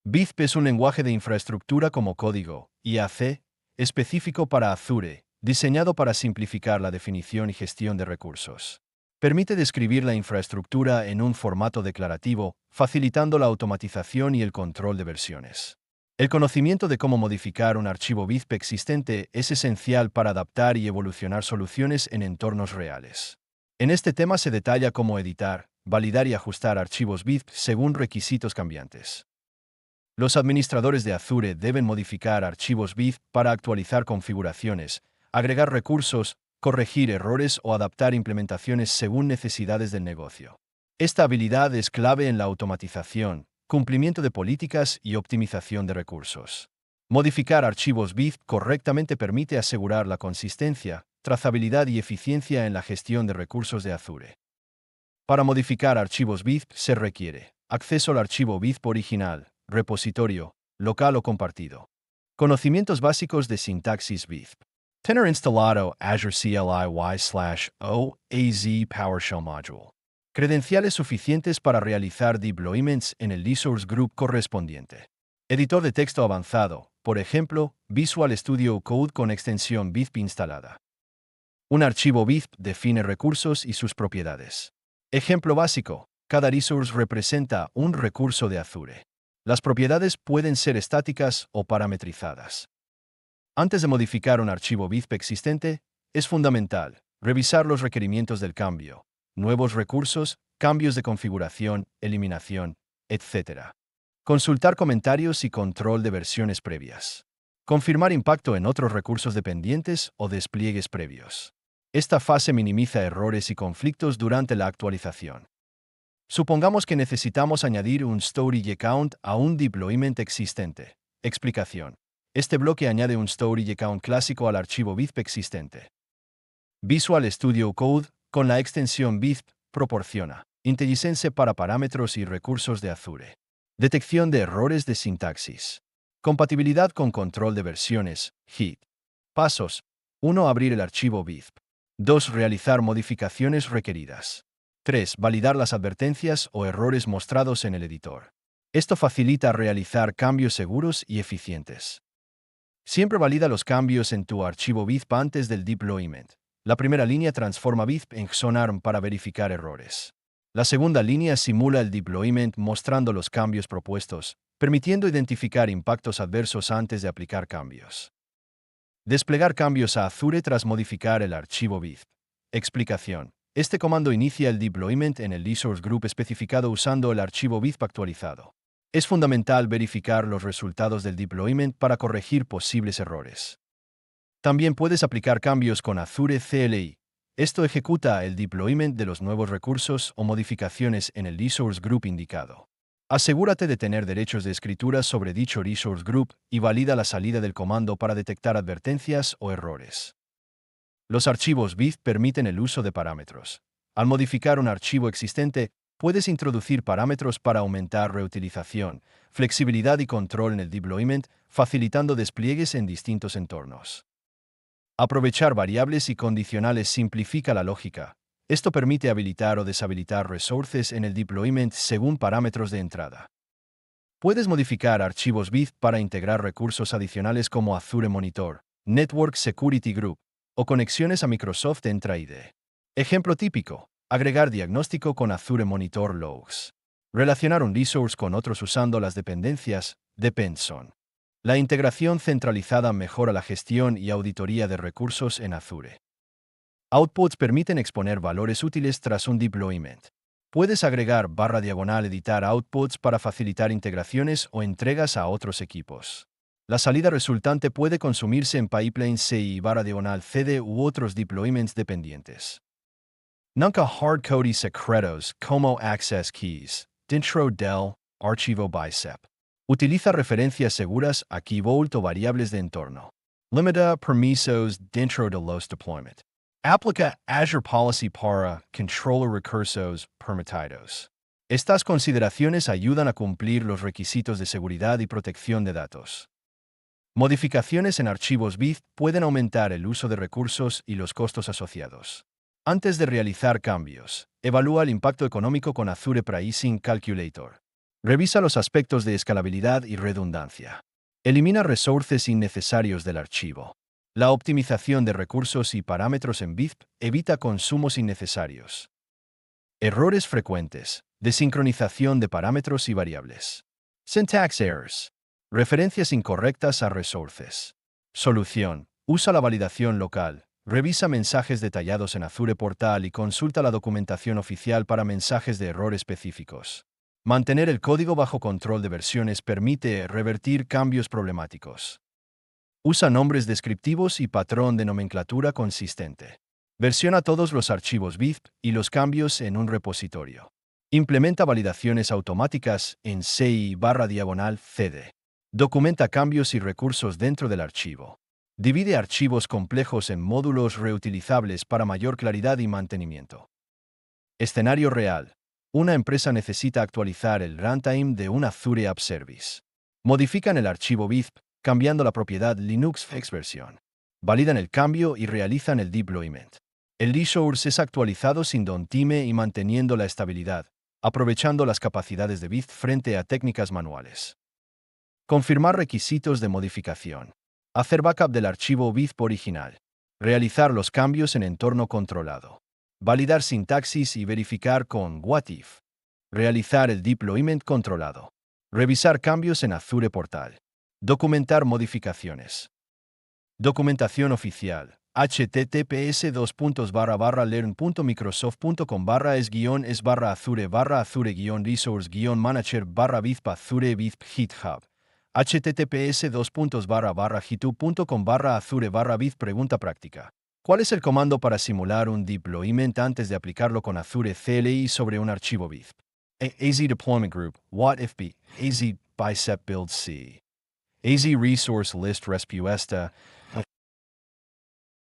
Bizp es un lenguaje de infraestructura como código, IAC, específico para Azure, diseñado para simplificar la definición y gestión de recursos. Permite describir la infraestructura en un formato declarativo, facilitando la automatización y el control de versiones. El conocimiento de cómo modificar un archivo Bizp existente es esencial para adaptar y evolucionar soluciones en entornos reales. En este tema se detalla cómo editar, validar y ajustar archivos Bizp según requisitos cambiantes. Los administradores de Azure deben modificar archivos Bizp para actualizar configuraciones, agregar recursos, corregir errores o adaptar implementaciones según necesidades del negocio. Esta habilidad es clave en la automatización, cumplimiento de políticas y optimización de recursos. Modificar archivos Bizp correctamente permite asegurar la consistencia, trazabilidad y eficiencia en la gestión de recursos de Azure. Para modificar archivos Bizp se requiere acceso al archivo Bizp original, repositorio, local o compartido. Conocimientos básicos de sintaxis Bizp. Tener instalado Azure CLI/O AZ PowerShell Module. Credenciales suficientes para realizar deployments en el resource group correspondiente. Editor de texto avanzado, por ejemplo, Visual Studio Code con extensión Bizp instalada. Un archivo Bizp define recursos y sus propiedades. Ejemplo básico, cada resource representa un recurso de Azure. Las propiedades pueden ser estáticas o parametrizadas. Antes de modificar un archivo Bizp existente, es fundamental revisar los requerimientos del cambio, nuevos recursos, cambios de configuración, eliminación, etc. Consultar comentarios y control de versiones previas. Confirmar impacto en otros recursos dependientes o despliegues previos. Esta fase minimiza errores y conflictos durante la actualización. Supongamos que necesitamos añadir un storage account a un deployment existente. Explicación. Este bloque añade un storage account clásico al archivo Bizp existente. Visual Studio Code, con la extensión Bizp, proporciona IntelliSense para parámetros y recursos de Azure. Detección de errores de sintaxis. Compatibilidad con control de versiones, HIT. Pasos. 1. Abrir el archivo Bizp. 2. Realizar modificaciones requeridas. 3. Validar las advertencias o errores mostrados en el editor. Esto facilita realizar cambios seguros y eficientes. Siempre valida los cambios en tu archivo Bizp antes del deployment. La primera línea transforma Bizp en XONARM para verificar errores. La segunda línea simula el deployment mostrando los cambios propuestos, permitiendo identificar impactos adversos antes de aplicar cambios. Desplegar cambios a Azure tras modificar el archivo Bizp. Explicación. Este comando inicia el deployment en el resource group especificado usando el archivo Bizp actualizado. Es fundamental verificar los resultados del deployment para corregir posibles errores. También puedes aplicar cambios con Azure CLI. Esto ejecuta el deployment de los nuevos recursos o modificaciones en el resource group indicado. Asegúrate de tener derechos de escritura sobre dicho resource group y valida la salida del comando para detectar advertencias o errores. Los archivos Bizp permiten el uso de parámetros. Al modificar un archivo existente, puedes introducir parámetros para aumentar reutilización, flexibilidad y control en el deployment, facilitando despliegues en distintos entornos. Aprovechar variables y condicionales simplifica la lógica. Esto permite habilitar o deshabilitar resources en el deployment según parámetros de entrada. Puedes modificar archivos Bizp para integrar recursos adicionales como Azure Monitor, Network Security Group o conexiones a Microsoft Entra ID. Ejemplo típico: agregar diagnóstico con Azure Monitor Logs. Relacionar un resource con otros usando las dependencias Dependson. La integración centralizada mejora la gestión y auditoría de recursos en Azure. Outputs permiten exponer valores útiles tras un deployment. Puedes agregar /editar outputs para facilitar integraciones o entregas a otros equipos. La salida resultante puede consumirse en pipelines CI/CD u otros deployments dependientes. Nunca hardcoding secretos como access keys, dentro del archivo Bizp. Utiliza referencias seguras a Key Vault o variables de entorno. Limita permisos dentro de los deployment. Aplica Azure Policy para Controller Recursos Permitidos. Estas consideraciones ayudan a cumplir los requisitos de seguridad y protección de datos. Modificaciones en archivos Bizp pueden aumentar el uso de recursos y los costos asociados. Antes de realizar cambios, evalúa el impacto económico con Azure Pricing Calculator. Revisa los aspectos de escalabilidad y redundancia. Elimina resources innecesarios del archivo. La optimización de recursos y parámetros en Vizp evita consumos innecesarios. Errores frecuentes. Desincronización de parámetros y variables. Syntax errors. Referencias incorrectas a resources. Solución. Usa la validación local. Revisa mensajes detallados en Azure Portal y consulta la documentación oficial para mensajes de error específicos. Mantener el código bajo control de versiones permite revertir cambios problemáticos. Usa nombres descriptivos y patrón de nomenclatura consistente. Versiona todos los archivos Vizp y los cambios en un repositorio. Implementa validaciones automáticas en CI/CD. Documenta cambios y recursos dentro del archivo. Divide archivos complejos en módulos reutilizables para mayor claridad y mantenimiento. Escenario real. Una empresa necesita actualizar el runtime de un Azure App Service. Modifican el archivo Vizp, cambiando la propiedad Linux Exversion. Validan el cambio y realizan el deployment. El resource es actualizado sin downtime y manteniendo la estabilidad, aprovechando las capacidades de Vizp frente a técnicas manuales. Confirmar requisitos de modificación. Hacer backup del archivo Vizp original. Realizar los cambios en entorno controlado. Validar sintaxis y verificar con What If. Realizar el deployment controlado. Revisar cambios en Azure Portal. Documentar modificaciones. Documentación oficial. https://learn.microsoft.com/es-es/azure-resource-manager -vizp GitHub. https://github.com/azure-vizp. Pregunta práctica. ¿Cuál es el comando para simular un deployment antes de aplicarlo con Azure CLI sobre un archivo Vizp? AZ Deployment Group, What If B, AZ Bicep Build C. AZ Resource List Respuesta,